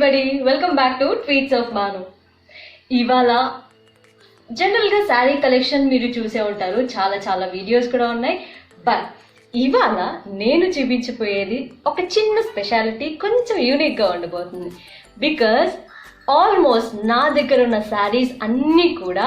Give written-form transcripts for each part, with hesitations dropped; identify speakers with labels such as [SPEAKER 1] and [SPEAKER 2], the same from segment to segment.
[SPEAKER 1] everybody, welcome back to Tweets of Manu. ఇవాళ జనరల్గా sari collection మీరు చూసే ఉంటారు, చాలా వీడియోస్ కూడా ఉన్నాయి. బట్ ఇవాళ నేను చూపించబోయేది ఒక చిన్న స్పెషాలిటీ, కొంచెం యూనిక్గా ఉండబోతుంది. బికాజ్ ఆల్మోస్ట్ నా దగ్గర ఉన్న శారీస్ అన్నీ కూడా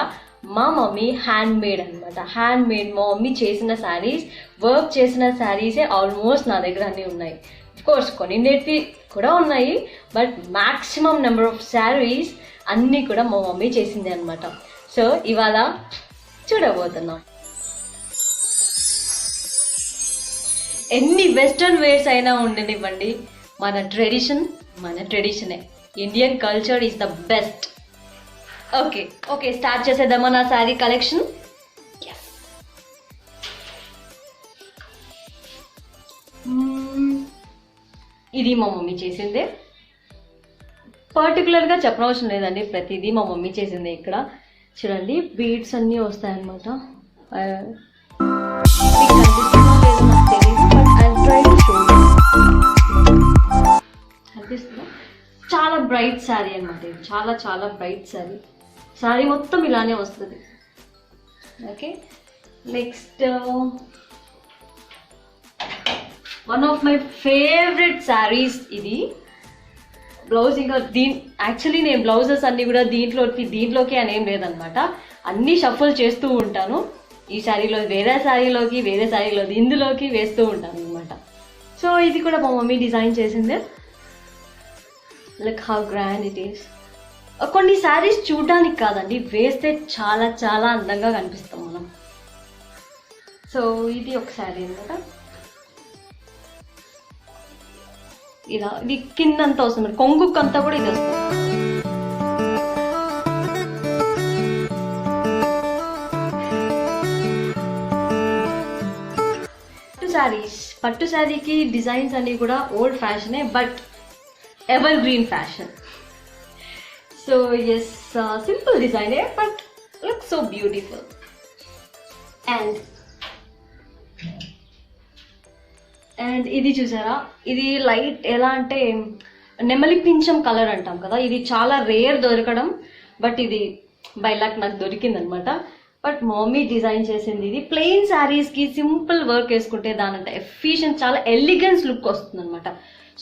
[SPEAKER 1] మా మమ్మీ హ్యాండ్ మేడ్ అనమాట. హ్యాండ్ మేడ్ మా మమ్మీ చేసిన శారీస్, వర్క్ చేసిన శారీసే ఆల్మోస్ట్ నా దగ్గర అన్నీ ఉన్నాయి. కోర్స్ కొన్నింటివి కూడా ఉన్నాయి, but maximum number of saris అన్నీ కూడా మా మమ్మీ చేసింది అనమాట. సో ఇవాళ చూడబోతున్నాం. ఎన్ని వెస్ట్రన్ వేర్స్ అయినా ఉండనివ్వండి, మన ట్రెడిషనే. Indian culture is the best. Okay start చేసేద్దామా నా శారీ కలెక్షన్. ఇది మా మమ్మీ చేసిందే. పర్టికులర్గా చెప్పనవసరం లేదండి, ప్రతిదీ మా మమ్మీ చేసిందే. ఇక్కడ చూడండి, బీడ్స్ అన్నీ వస్తాయన్నమాట. అనిపిస్తుందా? చాలా బ్రైట్ శారీ అనమాట. ఇది చాలా బ్రైట్ శారీ. శారీ మొత్తం ఇలానే వస్తుంది. Okay, next one of my favourite saris ఇది. బ్లౌజ్ ఇంకా యాక్చువల్లీ నేను బ్లౌజెస్ అన్నీ కూడా దీంట్లోకి అని ఏం లేదనమాట. అన్నీ షఫుల్ చేస్తూ ఉంటాను. ఈ శారీలో వేరే శారీలో ఇందులోకి వేస్తూ ఉంటాను అనమాట. సో ఇది కూడా మా మమ్మీ డిజైన్ చేసిందే. Like how grand it is. కొన్ని శారీస్ చూడడానికి కాదండి, వేస్తే చాలా అందంగా కనిపిస్తాం మనం. సో ఇది ఒక శారీ అనమాట. ఇలా ఇది కిందంతా వస్తుంది, కొంగుకంతా కూడా ఇది వస్తుంది. పట్టు శారీకి డిజైన్స్ అన్ని కూడా ఓల్డ్ ఫ్యాషనే, but evergreen fashion. So yes, simple డిజైనే, but look so beautiful. And ఇది చూసారా, ఇది లైట్ ఎలా అంటే నెమలి పింఛం కలర్ అంటాం కదా. ఇది చాలా రేర్ దొరకడం, బట్ ఇది బై లక్ నాకు దొరికిందనమాట. బట్ మమ్మీ డిజైన్ చేసింది. ఇది ప్లెయిన్ శారీస్కి సింపుల్ వర్క్ వేసుకుంటే దానంత ఎఫిషియెంట్, చాలా ఎలిగెన్స్ లుక్ వస్తుంది అనమాట.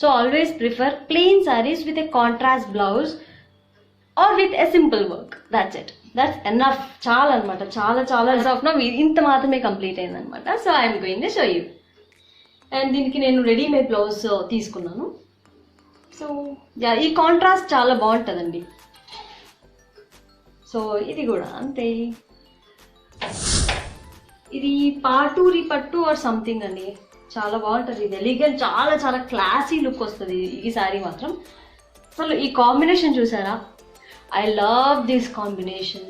[SPEAKER 1] So always prefer plain saris with a contrast blouse or with a simple work. That's enough. చాలా అనమాట, చాలా ఆఫ్ నౌ ఇంత మాత్రమే కంప్లీట్ అయిందనమాట. So I'm going to show you. And దీనికి నేను రెడీమేడ్ బ్లౌజ్ తీసుకున్నాను. సో ఈ కాంట్రాస్ట్ చాలా బాగుంటుందండి. సో ఇది కూడా అంతే. ఇది పాటూరి పట్టు ఆర్ సంథింగ్ అండి, చాలా బాగుంటుంది. ఇది ఎలిగెంట్, చాలా క్లాసీ లుక్ వస్తుంది ఈ శారీ మాత్రం. అసలు ఈ కాంబినేషన్ చూసారా, ఐ లవ్ దిస్ కాంబినేషన్.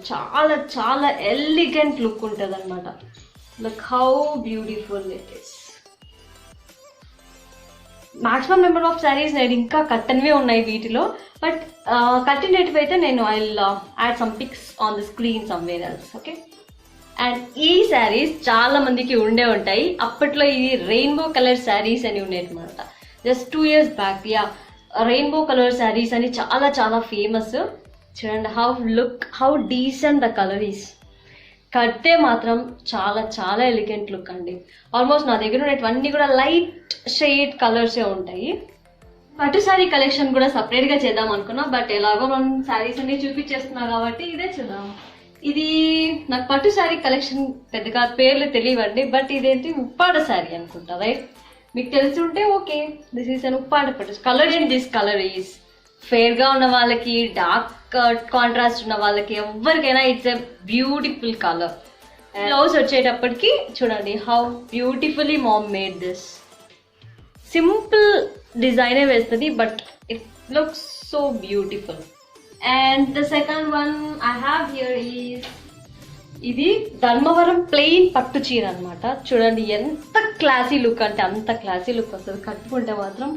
[SPEAKER 1] చాలా ఎలిగెంట్ లుక్ ఉంటుంది అనమాట. Look how beautiful it is. Maximum number of saris నేను ఇంకా కట్టనివే ఉన్నాయి వీటిలో, బట్ కట్టినవి అయితే నేను I add some pics on the screen somewhere else. Okay, and ఈ శారీస్ చాలా మందికి ఉండే ఉంటాయి. అప్పట్లో ఇది రెయిన్బో కలర్ శారీస్ అని ఉండేటమాట. Just 2 years back rainbow colour saris అని చాలా ఫేమస్. చూడండి how decent the colour is. కడితే మాత్రం చాలా ఎలిగెంట్ లుక్ అండి. ఆల్మోస్ట్ నా దగ్గర ఉన్నవన్నీ కూడా లైట్ షేడ్ కలర్సే ఉంటాయి. పట్టు శారీ కలెక్షన్ కూడా సపరేట్గా చేద్దాం అనుకున్నా, బట్ ఎలాగో మనం శారీస్ అన్ని చూపించేస్తున్నా కాబట్టి ఇదే చూద్దాం. ఇది నాకు పట్టు శారీ కలెక్షన్ పెద్దగా పేర్లు తెలియవండి, బట్ ఇదేంటి ఉప్పాడ శారీ అనుకుంటా, రైట్? మీకు తెలిసి ఉంటే okay. This is an Uppada pattu colour. And this colour is ఫేర్గా ఉన్న వాళ్ళకి, డార్క్ కాంట్రాస్ట్ ఉన్న వాళ్ళకి, ఎవరికైనా it's a beautiful colour. Blouse వచ్చేటప్పటికి చూడండి how beautifully mom made this. Simple డిజైనే వేస్తుంది, but it looks so beautiful. And the second one I have here is ఇది ధర్మవరం ప్లెయిన్ పట్టు చీర అనమాట. చూడండి ఎంత క్లాసీ లుక్ అంటే అంత క్లాసీ లుక్ వస్తుంది కట్టుకుంటే మాత్రం.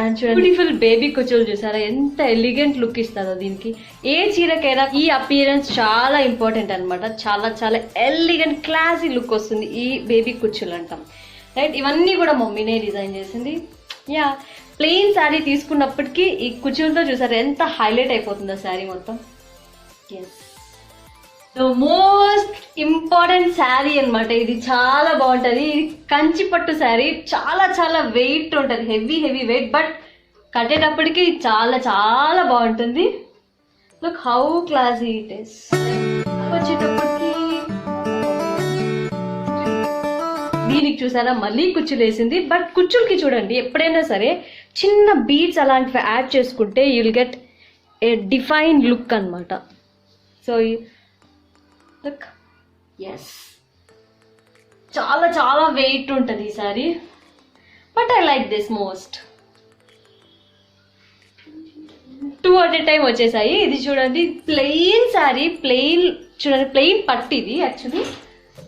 [SPEAKER 1] అండ్ చూడండి బ్యూటిఫుల్ బేబీ కుచులు చూసారా, ఎంత ఎలిగెంట్ లుక్ ఇస్తుందో దీనికి. ఏ చీరకైనా ఈ అపియరెన్స్ చాలా ఇంపార్టెంట్ అనమాట. చాలా ఎలిగెంట్ క్లాసీ లుక్ వస్తుంది ఈ బేబీ కుచులు అంటాం, రైట్? ఇవన్నీ కూడా మమ్మీనే డిజైన్ చేసింది. ప్లెయిన్ శారీ తీసుకున్నప్పటికీ ఈ కుచ్చులతో చూసారు ఎంత హైలైట్ అయిపోతుందో శారీ మొత్తం. Yes, the most important sari అనమాట ఇది. చాలా బాగుంటుంది. ఇది కంచి పట్టు శారీ. చాలా చాలా వెయిట్ ఉంటుంది, హెవీ వెయిట్. బట్ కట్టేటప్పటికి చాలా చాలా బాగుంటుంది. Look how classy it is. వచ్చేటప్పటికి దీనికి చూసారా మళ్ళీ కుచ్చులు వేసింది. బట్ కుచ్చులకి చూడండి, ఎప్పుడైనా సరే చిన్న బీడ్స్ అలాంటివి యాడ్ చేసుకుంటే you will get a defined look అనమాట. సో లుక్, ఎస్, చాలా చాలా వెయిట్ ఉంటుంది ఈ sorry. But I like this most. 2 at a time వచ్చేసాయి. ఇది చూడండి ప్లెయిన్ శారీ, ప్లెయిన్ చూడండి, ప్లెయిన్ పట్టు. ఇది యాక్చువల్లీ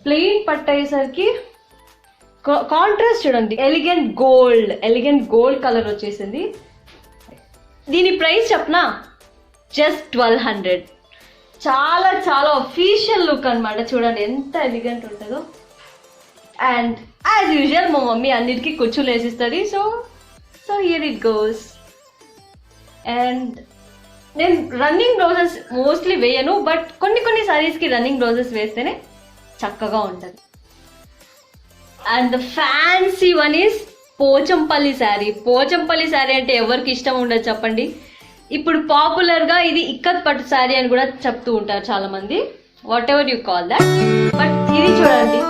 [SPEAKER 1] ప్లెయిన్ పట్టు అయ్యేసరికి కాంట్రాస్ట్ చూడండి, ఎలిగెంట్ గోల్డ్ కలర్ వచ్చేసింది. దీని ప్రైస్ చెప్పనా, జస్ట్ 1200. చాలా చాలా అఫీషియల్ లుక్ అనమాట. చూడండి ఎంత ఎలిగెంట్ ఉంటుందో. అండ్ యాజ్ యూజువల్ మా మమ్మీ అన్నిటికీ కుచ్చులు వేసిస్తుంది. So here it goes. And నేను రన్నింగ్ బ్లౌజెస్ మోస్ట్లీ వేయను, బట్ కొన్ని సారీస్కి రన్నింగ్ బ్లౌజెస్ వేస్తేనే చక్కగా ఉంటుంది. And the fancy one is Pochampally sari. Pochampally sari అంటే ఎవరికి ఇష్టం ఉండదు చెప్పండి. ఇప్పుడు పాపులర్గా ఇది ఇక్కత్ పట్టు శారీ అని కూడా చెప్తూ ఉంటారు చాలా మంది, what ever you call that. But ఇది చూడండి,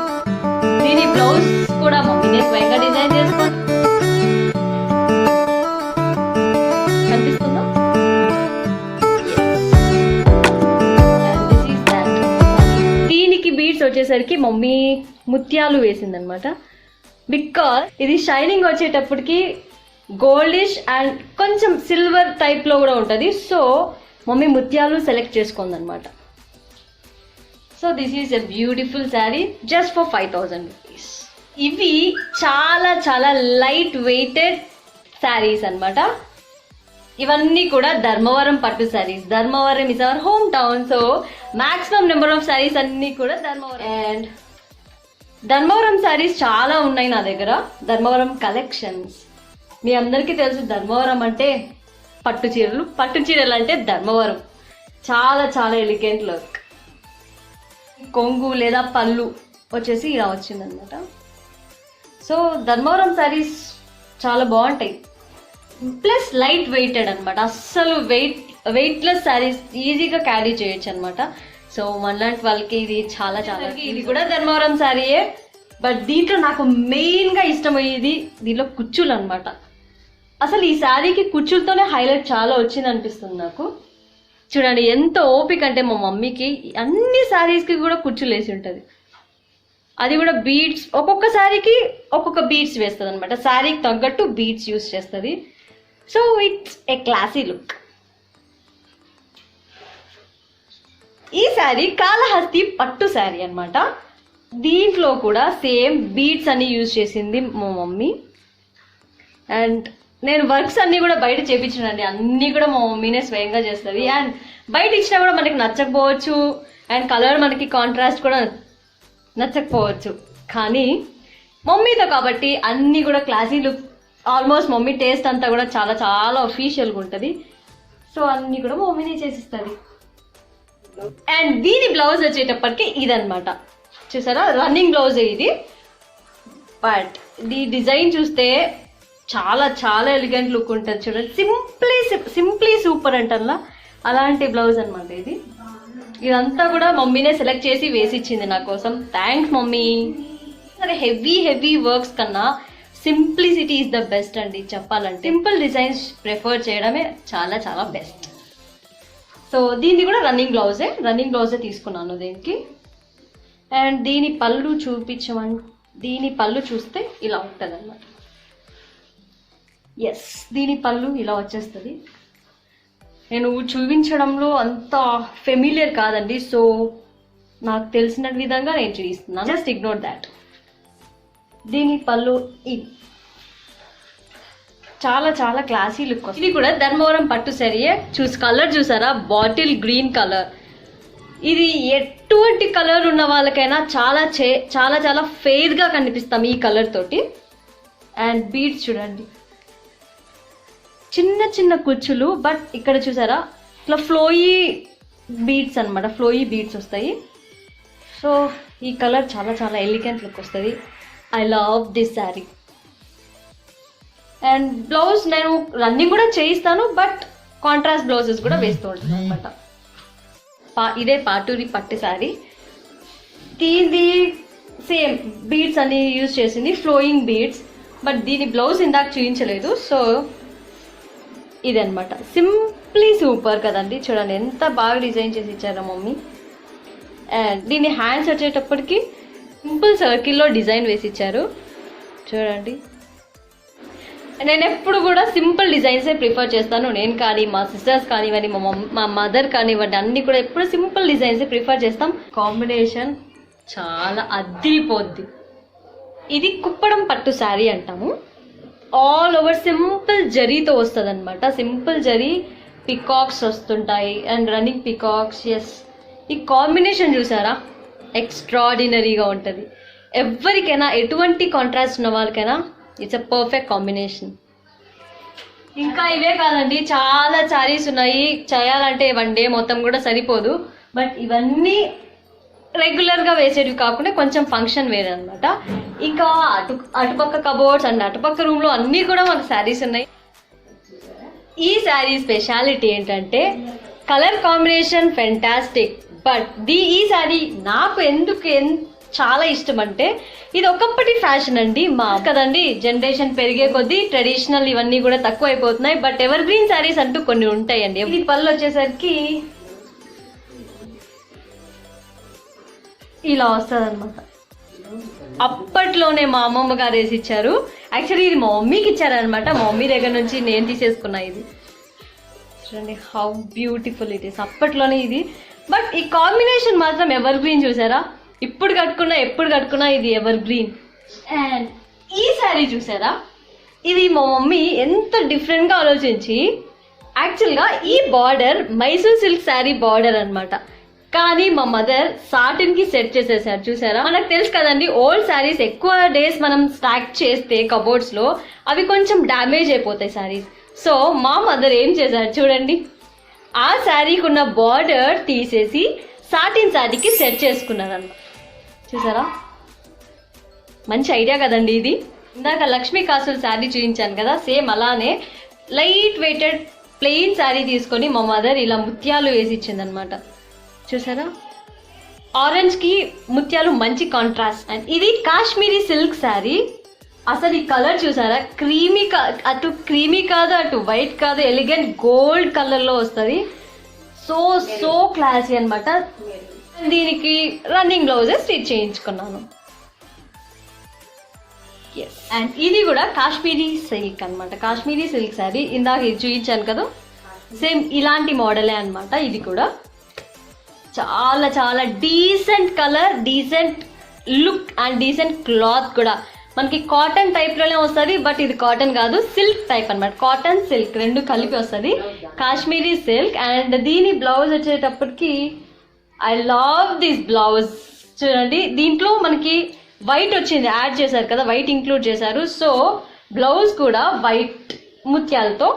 [SPEAKER 1] దీని బ్లౌజ్ కూడా మమ్మీనే స్వయంగా డిజైన్ చేసుకోండి. కనిపిస్తుందా? దీనికి బీడ్స్ వచ్చేసరికి మమ్మీ ముత్యాలు వేసిందనమాట. బికాజ్ ఇది షైనింగ్ వచ్చేటప్పటికి గోల్డిష్ అండ్ కొంచెం సిల్వర్ టైప్లో కూడా ఉంటుంది. సో మమ్మీ ముత్యాలు సెలెక్ట్ చేసుకుందనమాట. So this is a beautiful sari just for 5000 rupees. ఇవి చాలా చాలా లైట్ వెయిటెడ్ శారీస్ అనమాట. ఇవన్నీ కూడా ధర్మవరం పట్టు saris. Dharmavaram is our home town. So maximum number of saris అన్నీ కూడా ధర్మవరం. అండ్ ధర్మవరం శారీస్ చాలా ఉన్నాయి నా దగ్గర. ధర్మవరం కలెక్షన్స్ మీ అందరికీ తెలుసు. ధర్మవరం అంటే పట్టు చీరలు అంటే ధర్మవరం. చాలా చాలా ఎలిగెంట్ లుక్. కొంగు లేదా పళ్ళు వచ్చేసి ఇలా వచ్చిందనమాట. సో ధర్మవరం శారీస్ చాలా బాగుంటాయి. ప్లస్ లైట్ వెయిటెడ్ అనమాట. అస్సలు వెయిట్లెస్ శారీస్ ఈజీగా క్యారీ చేయొచ్చు అనమాట. సో మనలాంటి వాళ్ళకి ఇది చాలా చాలా. ఇది కూడా ధర్మవరం శారీయే. బట్ దీంట్లో నాకు మెయిన్గా ఇష్టమయ్యేది దీంట్లో కుచ్చులు అనమాట. అసలు ఈ శారీకి కుచ్చులతోనే హైలైట్ చాలా వచ్చింది అనిపిస్తుంది నాకు. చూడండి ఎంత ఓపిక అంటే మా మమ్మీకి అన్ని శారీస్కి కూడా కుచ్చులు వేసి ఉంటుంది. అది కూడా బీడ్స్, ఒక్కొక్క శారీకి ఒక్కొక్క బీడ్స్ వేస్తుంది అనమాట. శారీకి తగ్గట్టు బీడ్స్ యూస్ చేస్తుంది. So it's a classy look. ఈ శారీ కాళహస్తి పట్టు శారీ అనమాట. దీంట్లో కూడా సేమ్ బీడ్స్ అన్ని యూజ్ చేసింది మా మమ్మీ. అండ్ నేను వర్క్స్ అన్నీ కూడా బయట చేయించానండి. అన్నీ కూడా మా మమ్మీనే స్వయంగా చేస్తుంది. అండ్ బయట ఇచ్చినా కూడా మనకి నచ్చకపోవచ్చు. అండ్ కలర్ మనకి కాంట్రాస్ట్ కూడా నచ్చకపోవచ్చు. కానీ మమ్మీతో కాబట్టి అన్నీ కూడా classy look. Almost mummy taste అంతా కూడా చాలా చాలా అఫీషియల్గా ఉంటుంది. సో అన్నీ కూడా మమ్మీనే చేసిస్తుంది. అండ్ దీని బ్లౌజ్ వచ్చేటప్పటికి ఇదనమాట. చూసారా రన్నింగ్ బ్లౌజ్ ఇది. బట్ ఈ డిజైన్ చూస్తే చాలా చాలా ఎలిగెంట్ లుక్ ఉంటుంది. చూడండి సింప్లీ సూపర్ అంటల్లా అలాంటి బ్లౌజ్ అనమాట ఇది. ఇదంతా కూడా మమ్మీనే సెలెక్ట్ చేసి వేసి ఇచ్చింది నా కోసం. Thanks mummy. సరే హెవీ వర్క్స్ కన్నా సింప్లిసిటీ ఈజ్ ద బెస్ట్ అండి చెప్పాలంటే. సింపుల్ డిజైన్స్ ప్రిఫర్ చేయడమే చాలా చాలా బెస్ట్. సో దీన్ని కూడా రన్నింగ్ బ్లౌజే తీసుకున్నాను దీనికి. అండ్ దీని పళ్ళు దీని పళ్ళు చూస్తే ఇలా ఉంటుంది అన్నమాట. ఎస్, దీని పళ్ళు ఇలా వచ్చేస్తుంది. నేను చూపించడంలో అంత ఫెమిలియర్ కాదండి. సో నాకు తెలిసిన విధంగా నేను చూపిస్తున్నాను. Just ignore that. దీని పళ్ళు ఇది చాలా చాలా క్లాసీ లుక్. ఇది కూడా ధర్మవరం పట్టు శారీయే. కలర్ చూసారా, బాటిల్ గ్రీన్ కలర్. ఇది ఎటువంటి కలర్ ఉన్న వాళ్ళకైనా చాలా చాలా చాలా ఫెయిర్గా కనిపిస్తాం ఈ కలర్ తోటి. అండ్ బీడ్స్ చూడండి చిన్న చిన్న కుచ్చులు, బట్ ఇక్కడ చూసారా ఇట్లా ఫ్లోయీ బీడ్స్ అనమాట, ఫ్లోయీ బీడ్స్ వస్తాయి. సో ఈ కలర్ చాలా చాలా ఎలిగెంట్ లుక్ వస్తుంది. I love this sari. And blouse నేను రన్నింగ్ కూడా చేయిస్తాను, బట్ కాంట్రాస్ట్ బ్లౌజెస్ కూడా వేస్తూ ఉంటాను అనమాట. ఇదే పాటూరి పట్టు శారీ. దీని సేమ్ బీడ్స్ అన్ని యూజ్ చేసింది, ఫ్లోయింగ్ బీడ్స్, బట్ దీని బ్లౌజ్ ఇందాక చూపించలేదు. సో ఇదనమాట, సింప్లీ సూపర్ కదండి. చూడండి ఎంత బాగా డిజైన్ చేసి ఇచ్చారో మమ్మీ. అండ్ దీని హ్యాండ్స్ వచ్చేటప్పటికి సింపుల్ సర్కిల్లో డిజైన్ వేసి ఇచ్చారు చూడండి. నేను ఎప్పుడు కూడా సింపుల్ డిజైన్సే ప్రిఫర్ చేస్తాను. నేను కానీ, మా సిస్టర్స్ కానివ్వండి, మా మదర్ కానివ్వండి, అన్నీ కూడా ఎప్పుడు సింపుల్ డిజైన్సే ప్రిఫర్ చేస్తాం. కాంబినేషన్ చాలా అద్దిరిపోద్ది. ఇది కుప్పడం పట్టు శారీ అంటాము. ఆల్ ఓవర్ సింపుల్ జరీతో వస్తుంది అనమాట. సింపుల్ జరీ, పికాక్స్ వస్తుంటాయి అండ్ రన్నింగ్ పికాక్స్. ఎస్, ఈ కాంబినేషన్ చూసారా ఎక్స్ట్రాడినరీగా ఉంటుంది. ఎవరికైనా ఎటువంటి కాంట్రాస్ట్ ఉన్న వాళ్ళకైనా ఇట్స్ అ పర్ఫెక్ట్ కాంబినేషన్. ఇంకా ఇవే కాదండి, చాలా శారీస్ ఉన్నాయి. చేయాలంటే 1 డే మొత్తం కూడా సరిపోదు. బట్ ఇవన్నీ రెగ్యులర్గా వేసేటివి కాకుండా కొంచెం ఫంక్షన్ వేరే అనమాట. ఇంకా అటుపక్క కబోర్డ్స్ అండ్ అటుపక్క రూమ్లో అన్నీ కూడా మనకు శారీస్ ఉన్నాయి. ఈ శారీ స్పెషాలిటీ ఏంటంటే కలర్ కాంబినేషన్ ఫెంటాస్టిక్. బట్ ఈ శారీ నాకు ఎందుకు చాలా ఇష్టం అంటే ఇది ఒకప్పటి ఫ్యాషన్ అండి. మా కదండి, జనరేషన్ పెరిగే కొద్దీ ట్రెడిషనల్ ఇవన్నీ కూడా తక్కువ అయిపోతున్నాయి. బట్ ఎవర్ గ్రీన్ శారీస్ అంటూ కొన్ని ఉంటాయండి. ఇది పళ్ళు వచ్చేసరికి ఇలా వస్తుంది అనమాట. అప్పట్లోనే మా అమ్మమ్మ గారు వేసి ఇచ్చారు. యాక్చువల్లీ ఇది మా మమ్మీకి ఇచ్చారనమాట. మా మమ్మీ దగ్గర నుంచి నేను తీసేసుకున్నా. ఇది చూడండి హౌ బ్యూటిఫుల్ ఇట్ ఈస్. అప్పట్లోనే ఇది. బట్ ఈ కాంబినేషన్ మాత్రం ఎవర్ గ్రీన్. చూసారా, ఇప్పుడు కట్టుకున్నా ఎప్పుడు కట్టుకున్నా ఇది ఎవర్ గ్రీన్. అండ్ ఈ శారీ చూసారా, ఇది మా మమ్మీ ఎంత డిఫరెంట్గా ఆలోచించి, యాక్చువల్గా ఈ border Mysore silk sari border అనమాట. కానీ మా మదర్ సాటిన్ కి సెట్ చేసేసారు. చూసారా, మనకు తెలుసు కదండి, ఓల్డ్ శారీస్ ఎక్కువ డేస్ మనం స్టాక్ చేస్తే కబోర్డ్స్ లో అవి కొంచెం డ్యామేజ్ అయిపోతాయి శారీస్. సో మా మదర్ ఏం చేశారు చూడండి, ఆ శారీకి ఉన్న బార్డర్ తీసేసి సాటిన్ శారీకి సెట్ చేసుకున్నారు అన్నమాట. చూసారా, మంచి ఐడియా కదండి ఇది. ఇందాక లక్ష్మీ కాసుల శారీ చూపించాను కదా, సేమ్ అలానే లైట్ వెయిటెడ్ ప్లెయిన్ శారీ తీసుకొని మా మదర్ ఇలా ముత్యాలు వేసి ఇచ్చింది అనమాట. చూసారా, ఆరెంజ్ కి ముత్యాలు మంచి కాంట్రాస్ట్. అండ్ ఇది కాశ్మీరీ సిల్క్ శారీ. అసలు ఈ కలర్ చూసారా, క్రీమీ, అటు క్రీమీ కాదు అటు వైట్ కాదు, ఎలిగెంట్ గోల్డ్ కలర్ లో వస్తుంది. సో క్లాసీ అనమాట. దీనికి రన్నింగ్ బ్లౌజెస్ స్టిచ్ చేయించుకున్నాను. అండ్ ఇది కూడా కాశ్మీరీ సిల్క్ అనమాట. కాశ్మీరీ సిల్క్ శారీ ఇందాక ఇది చూపించాను కదా, సేమ్ ఇలాంటి మోడలే అనమాట. ఇది కూడా చాలా చాలా decent colour, decent look and decent cloth కూడా. మనకి కాటన్ టైప్లోనే వస్తుంది, బట్ ఇది కాటన్ కాదు, సిల్క్ టైప్ అనమాట. కాటన్ సిల్క్ రెండు కలిపి వస్తుంది, కాశ్మీరీ సిల్క్. అండ్ దీని బ్లౌజ్ వచ్చేటప్పటికి ఐ లవ్ దిస్ బ్లౌజ్. చూడండి, దీంట్లో మనకి వైట్ వచ్చింది, యాడ్ చేశారు కదా, వైట్ ఇంక్లూడ్ చేశారు. సో బ్లౌజ్ కూడా వైట్ ముత్యాలతో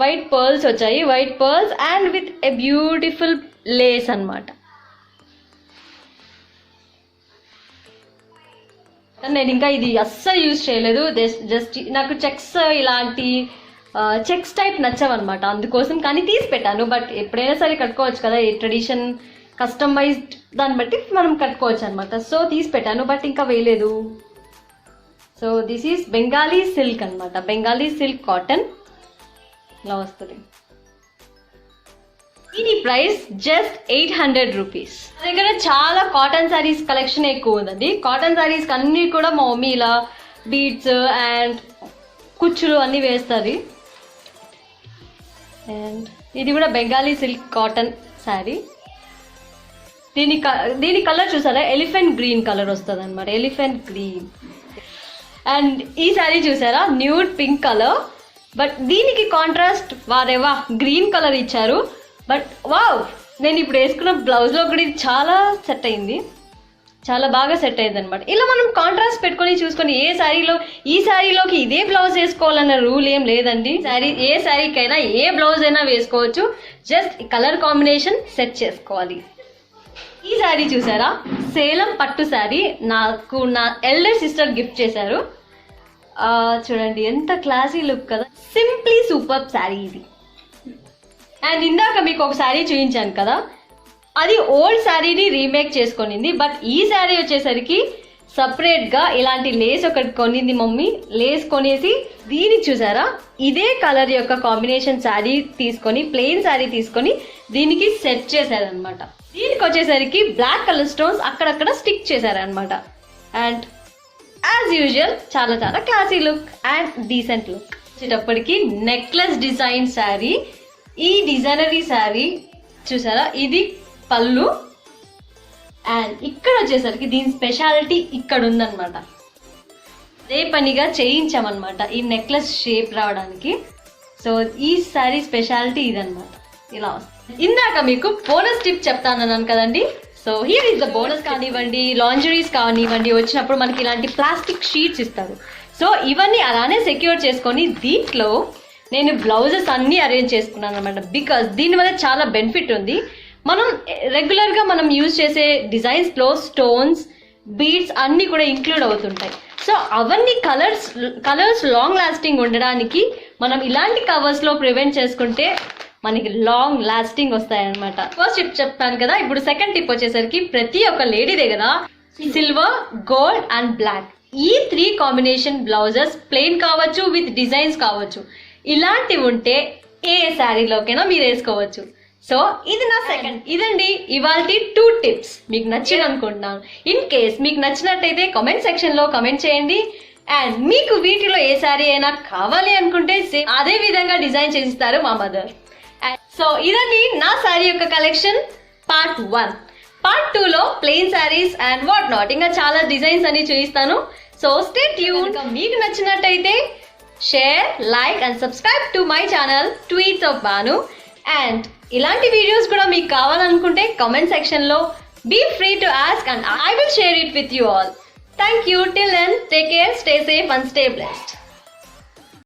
[SPEAKER 1] వైట్ పర్ల్స్ వచ్చాయి, white pearls and with a beautiful Lay's అన్నమాట. నేను ఇంకా ఇది అస్సలు యూజ్ చేయలేదు. జస్ట్ నాకు చెక్స్ ఇలాంటి చెక్స్ టైప్ నచ్చవన్నమాట, అందుకోసం కానీ తీసి పెట్టాను. బట్ ఎప్పుడైనా సరే కట్టుకోవచ్చు కదా, ఈ ట్రెడిషన్ కస్టమైజ్డ్ దాన్ని బట్టి మనం కట్టుకోవచ్చు అనమాట. సో తీసి పెట్టాను, బట్ ఇంకా వేయలేదు. So this is Bengali silk అనమాట. బెంగాలీ సిల్క్ కాటన్ ఇలా వస్తుంది. దీని ప్రైస్ జస్ట్ 800 రూపీస్. నా దగ్గర చాలా కాటన్ శారీస్ కలెక్షన్ ఎక్కువ ఉందండి. కాటన్ శారీస్ అన్ని కూడా మా మమ్మీ ఇలా బీడ్స్ అండ్ కుచ్చులు అన్నీ వేస్తుంది. అండ్ ఇది కూడా బెంగాలీ సిల్క్ కాటన్ శారీ. దీని కలర్ చూసారా, ఎలిఫెంట్ గ్రీన్ కలర్ వస్తుంది అనమాట, ఎలిఫెంట్ గ్రీన్. అండ్ ఈ శారీ చూసారా, న్యూడ్ పింక్ కలర్. బట్ దీనికి కాంట్రాస్ట్ వారేవా గ్రీన్ కలర్ ఇచ్చారు. బట్ వావ్, నేను ఇప్పుడు వేసుకున్న బ్లౌజ్లో కూడా ఇది చాలా సెట్ అయింది. చాలా బాగా సెట్ అయింది అనమాట. ఇలా మనం కాంట్రాస్ట్ పెట్టుకొని చూసుకొని ఈ శారీలోకి ఇదే బ్లౌజ్ వేసుకోవాలన్న రూల్ ఏం లేదండి. ఏ శారీకైనా ఏ బ్లౌజ్ అయినా వేసుకోవచ్చు, జస్ట్ కలర్ కాంబినేషన్ సెట్ చేసుకోవాలి. ఈ శారీ చూసారా, సేలం పట్టు శారీ నాకు నా ఎల్డర్ సిస్టర్ గిఫ్ట్ చేశారు. చూడండి ఎంత క్లాసీ లుక్ కదా, సింప్లీ సూపర్ శారీ ఇది. అండ్ ఇందాక మీకు ఒక శారీ చూపించాను కదా, అది ఓల్డ్ శారీని రీమేక్ చేసుకొనింది. బట్ ఈ శారీ వచ్చేసరికి సపరేట్గా ఇలాంటి లేస్ ఒకటి కొనింది మమ్మీ. లేస్ కొనేసి దీనికి చూసారా ఇదే కలర్ యొక్క కాంబినేషన్ శారీ తీసుకొని, ప్లెయిన్ శారీ తీసుకొని దీనికి సెట్ చేశారనమాట. దీనికి వచ్చేసరికి బ్లాక్ కలర్ స్టోన్స్ అక్కడక్కడ స్టిక్ చేశారనమాట. అండ్ యాజ్ యూజువల్ చాలా చాలా classy look and decent look. వచ్చేటప్పటికి నెక్లెస్ డిజైన్ శారీ. ఈ డిజైనరీ శారీ చూసారా, ఇది పళ్ళు. అండ్ ఇక్కడ వచ్చేసరికి దీని స్పెషాలిటీ ఇక్కడ ఉందన్నమాట. అదే పనిగా చేయించామన్నమాట ఈ నెక్లెస్ షేప్ రావడానికి. సో ఈ శారీ స్పెషాలిటీ ఇదన్నమాట. ఇలా వస్తుంది. ఇందాక మీకు బోనస్ టిప్ చెప్తానన్నాను కదండి. So here is the bonus. కానివ్వండి, లాంజరీస్ కానివ్వండి, వచ్చినప్పుడు మనకి ఇలాంటి ప్లాస్టిక్ షీట్స్ ఇస్తారు. సో ఇవన్నీ అలానే సెక్యూర్ చేసుకొని దీంట్లో నేను బ్లౌజెస్ అన్నీ అరేంజ్ చేసుకున్నాను అనమాట. బికాస్ దీనివల్ల చాలా బెనిఫిట్ ఉంది. మనం రెగ్యులర్గా మనం యూజ్ చేసే డిజైన్స్లో స్టోన్స్, బీడ్స్ అన్నీ కూడా ఇంక్లూడ్ అవుతుంటాయి. సో అవన్నీ కలర్స్ లాంగ్ లాస్టింగ్ ఉండడానికి మనం ఇలాంటి కవర్స్లో ప్రివెంట్ చేసుకుంటే మనకి లాంగ్ లాస్టింగ్ వస్తాయన్నమాట. ఫస్ట్ టిప్ చెప్పాను కదా, ఇప్పుడు సెకండ్ టిప్ వచ్చేసరికి ప్రతి ఒక్క లేడీ దగ్గర సిల్వర్, గోల్డ్ అండ్ బ్లాక్ ఈ 3 కాంబినేషన్ బ్లౌజెస్ ప్లెయిన్ కావచ్చు, విత్ డిజైన్స్ కావచ్చు, ఇలాంటివి ఉంటే ఏ శారీలోకైనా మీరు వేసుకోవచ్చు. సో ఇది నా సెకండ్. ఇదండి ఇవాల్టి 2 టిప్స్. మీకు నచ్చింది అనుకుంటున్నాను. ఇన్ కేస్ మీకు నచ్చినట్టయితే కామెంట్ సెక్షన్ లో కామెంట్ చేయండి. అండ్ మీకు వీటిలో ఏ శారీ అయినా కావాలి అనుకుంటే అదే విధంగా డిజైన్ చేసిస్తారు మా మదర్. సో ఇదండి నా శారీ యొక్క కలెక్షన్ పార్ట్ 1. పార్ట్ 2లో plain saris and what not ఇంకా చాలా డిజైన్స్ అన్ని చూపిస్తాను. So stay tune. మీకు నచ్చినట్టయితే share, like and subscribe to my channel tweets of Banu. And ఇలాంటి వీడియోస్ కూడా మీకు కావాలనుకుంటే కామెంట్ సెక్షన్లో be free to ask and I will share it with you all. Thank you. Till then take care, stay safe and stay blessed.